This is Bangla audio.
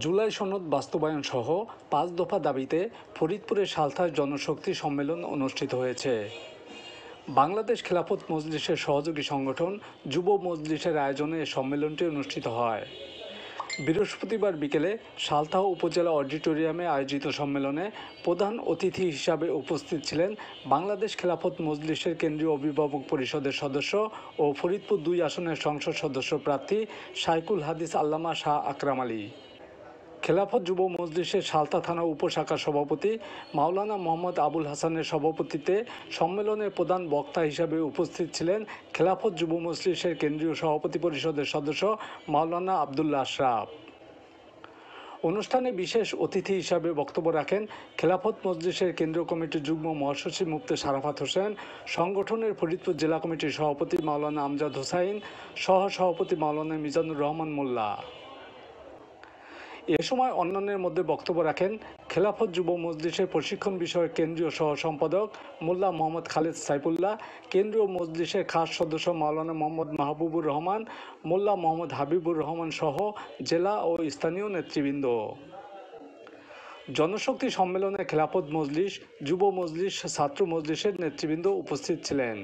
জুলাই সনদ বাস্তবায়ন সহ ৫ দফা দাবিতে ফরিদপুরে সালথার জনশক্তি সম্মেলন অনুষ্ঠিত হয়েছে। বাংলাদেশ খেলাফত মজলিসের সহযোগী সংগঠন যুব মজলিসের আয়োজনে এ সম্মেলনটি অনুষ্ঠিত হয়। বৃহস্পতিবার বিকেলে সালথা উপজেলা অডিটোরিয়ামে আয়োজিত সম্মেলনে প্রধান অতিথি হিসাবে উপস্থিত ছিলেন বাংলাদেশ খেলাফত মজলিসের কেন্দ্রীয় অভিভাবক পরিষদের সদস্য ও ফরিদপুর ২ আসনের সংসদ সদস্য প্রার্থী শাইখুল হাদিস আল্লামা শাহ আকরাম আলী। খেলাফত যুব মজলিসের সালতা থানা উপশাখার সভাপতি মাওলানা মোহাম্মদ আবুল হাসানের সভাপতিত্বে সম্মেলনের প্রধান বক্তা হিসাবে উপস্থিত ছিলেন খেলাফত যুব মজলিসের কেন্দ্রীয় সভাপতি পরিষদের সদস্য মাওলানা আবদুল্লাহ আশরাফ। অনুষ্ঠানে বিশেষ অতিথি হিসাবে বক্তব্য রাখেন খেলাফত মজলিসের কেন্দ্রীয় কমিটির যুগ্ম মহাসচিব মুফতি সারাফাত হোসেন, সংগঠনের ফরিদপুর জেলা কমিটির সভাপতি মাওলানা আমজাদ হোসাইন, সহ সভাপতি মাওলানা মিজানুর রহমান মোল্লা। এ সময় অন্যান্যের মধ্যে বক্তব্য রাখেন খেলাফত যুব মজলিসের প্রশিক্ষণ বিষয়ক কেন্দ্রীয় সহ সম্পাদক মোল্লা মোহাম্মদ খালেদ সাইফুল্লাহ, কেন্দ্রীয় মজলিসের খাস সদস্য মাওলানা মোহাম্মদ মাহবুবুর রহমান, মোল্লা মোহাম্মদ হাবিবুর রহমান সহ জেলা ও স্থানীয় নেতৃবৃন্দ। জনশক্তি সম্মেলনে খেলাফত মজলিস, যুব মজলিস, ছাত্র মজলিসের নেতৃবৃন্দ উপস্থিত ছিলেন।